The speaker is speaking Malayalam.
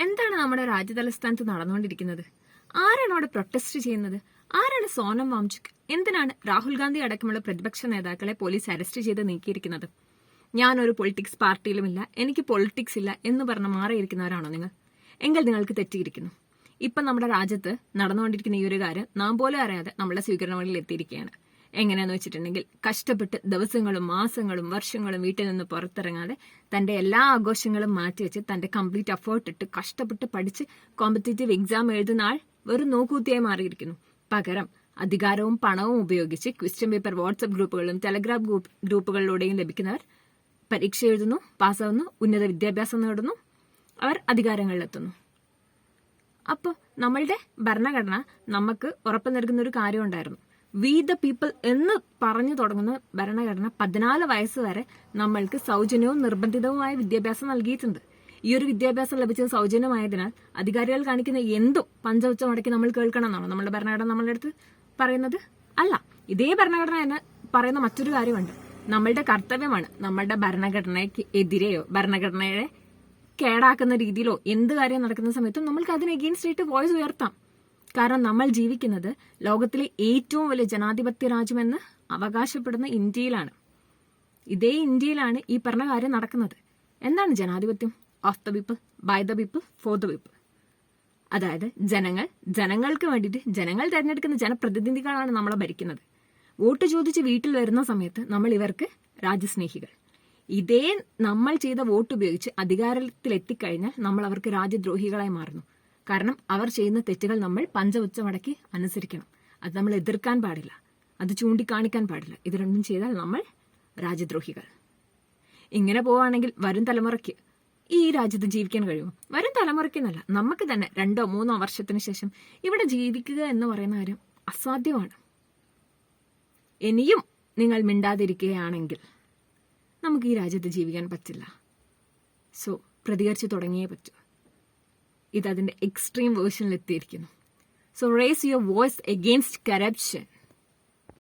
എന്താണ് നമ്മുടെ രാജ്യതലസ്ഥാനത്ത് നടന്നുകൊണ്ടിരിക്കുന്നത്? ആരാണ് അവിടെ പ്രൊട്ടസ്റ്റ് ചെയ്യുന്നത്? ആരാണ് സോനം വാങ്ചുക്? എന്തിനാണ് രാഹുൽ ഗാന്ധി അടക്കമുള്ള പ്രതിപക്ഷ നേതാക്കളെ പോലീസ് അറസ്റ്റ് ചെയ്ത് നീക്കിയിരിക്കുന്നത്? ഞാനൊരു പൊളിറ്റിക്സ് പാർട്ടിയിലുമില്ല, എനിക്ക് പൊളിറ്റിക്സ് ഇല്ല എന്ന് പറഞ്ഞ് മാറിയിരിക്കുന്നവരാണോ നിങ്ങൾ? എങ്കിൽ നിങ്ങൾക്ക് തെറ്റിയിരിക്കുന്നു. ഇപ്പം നമ്മുടെ രാജ്യത്ത് നടന്നുകൊണ്ടിരിക്കുന്ന ഈ ഒരു കാര്യം നാം പോലും അറിയാതെ നമ്മുടെ സ്വീകരണങ്ങളിൽ എത്തിയിരിക്കുകയാണ്. എങ്ങനെയാന്ന് വെച്ചിട്ടുണ്ടെങ്കിൽ, കഷ്ടപ്പെട്ട് ദിവസങ്ങളും മാസങ്ങളും വർഷങ്ങളും വീട്ടിൽ നിന്ന് പുറത്തിറങ്ങാതെ തന്റെ എല്ലാ ആഘോഷങ്ങളും മാറ്റിവെച്ച് തന്റെ കംപ്ലീറ്റ് എഫേർട്ട് ഇട്ട് കഷ്ടപ്പെട്ട് പഠിച്ച് കോമ്പറ്റേറ്റീവ് എക്സാം എഴുതുന്ന ആൾ വെറും നോക്കൂത്തിയായി മാറിയിരിക്കുന്നു. പകരം അധികാരവും പണവും ഉപയോഗിച്ച് ക്വസ്റ്റ്യൻ പേപ്പർ വാട്സ്ആപ്പ് ഗ്രൂപ്പുകളിലും ടെലഗ്രാം ഗ്രൂപ്പുകളിലൂടെയും ലഭിക്കുന്നവർ പരീക്ഷ എഴുതുന്നു, പാസ്സാവുന്നു, ഉന്നത വിദ്യാഭ്യാസം നേടുന്നു, അവർ അധികാരങ്ങളിലെത്തുന്നു. അപ്പോൾ നമ്മളുടെ ഭരണഘടന നമുക്ക് ഉറപ്പു നൽകുന്ന ഒരു കാര്യം ഉണ്ടായിരുന്നു. വി ദ പീപ്പിൾ എന്ന് പറഞ്ഞു തുടങ്ങുന്ന ഭരണഘടന 14 വയസ്സ് വരെ നമ്മൾക്ക് സൗജന്യവും നിർബന്ധിതവുമായ വിദ്യാഭ്യാസം നൽകിയിട്ടുണ്ട്. ഈ ഒരു വിദ്യാഭ്യാസം ലഭിച്ചത് സൗജന്യമായതിനാൽ അധികാരികൾ കാണിക്കുന്ന എന്തും പഞ്ചവച്ച മുടക്കി നമ്മൾ കേൾക്കണം എന്നാണ് നമ്മുടെ ഭരണഘടന നമ്മളുടെ അടുത്ത് പറയുന്നത്. അല്ല, ഇതേ ഭരണഘടന എന്ന് പറയുന്ന മറ്റൊരു കാര്യമുണ്ട്. നമ്മളുടെ കർത്തവ്യമാണ് നമ്മളുടെ ഭരണഘടനയ്ക്ക് എതിരെയോ ഭരണഘടനയെ കേടാക്കുന്ന രീതിയിലോ എന്ത് കാര്യം നടക്കുന്ന സമയത്തും നമ്മൾക്ക് അതിന് എഗെയിൻസ്റ്റ് ആയിട്ട് വോയിസ് ഉയർത്താം. കാരണം നമ്മൾ ജീവിക്കുന്നത് ലോകത്തിലെ ഏറ്റവും വലിയ ജനാധിപത്യ രാജ്യമെന്ന് അവകാശപ്പെടുന്ന ഇന്ത്യയിലാണ്. ഇതേ ഇന്ത്യയിലാണ് ഈ പറഞ്ഞ കാര്യം നടക്കുന്നത്. എന്താണ് ജനാധിപത്യം? Of the people, by the people, for the people. അതായത് ജനങ്ങൾക്ക് വേണ്ടിയിട്ട് ജനങ്ങൾ തിരഞ്ഞെടുക്കുന്ന ജനപ്രതിനിധികളാണ് നമ്മളെ ഭരിക്കുന്നത്. വോട്ട് ചോദിച്ച് വീട്ടിൽ വരുന്ന സമയത്ത് നമ്മൾ ഇവർക്ക് രാജ്യസ്നേഹികൾ. ഇതേ നമ്മൾ ചെയ്ത വോട്ട് ഉപയോഗിച്ച് അധികാരത്തിലെത്തിക്കഴിഞ്ഞാൽ നമ്മൾ അവർക്ക് രാജ്യദ്രോഹികളായി മാറുന്നു. കാരണം അവർ ചെയ്യുന്ന തെറ്റുകൾ നമ്മൾ പഞ്ചവച്ച മടക്കി അനുസരിക്കണം. അത് നമ്മൾ എതിർക്കാൻ പാടില്ല, അത് ചൂണ്ടിക്കാണിക്കാൻ പാടില്ല. ഇത് രണ്ടും ചെയ്താൽ നമ്മൾ രാജ്യദ്രോഹികൾ. ഇങ്ങനെ പോവുകയാണെങ്കിൽ വരും തലമുറയ്ക്ക് ഈ രാജ്യത്ത് ജീവിക്കാൻ കഴിയുമോ? വരും തലമുറയ്ക്കെന്നല്ല, നമുക്ക് തന്നെ 2-3 വർഷത്തിന് ശേഷം ഇവിടെ ജീവിക്കുക എന്ന് പറയുന്ന കാര്യം അസാധ്യമാണ്. ഇനിയും നിങ്ങൾ മിണ്ടാതിരിക്കുകയാണെങ്കിൽ നമുക്ക് ഈ രാജ്യത്ത് ജീവിക്കാൻ പറ്റില്ല. സോ പ്രതികരിച്ച് തുടങ്ങിയേ പറ്റൂ. ഇത് അതിന്റെ എക്സ്ട്രീം വേർഷനിൽ എത്തിയിരിക്കുന്നു. So raise your voice against corruption.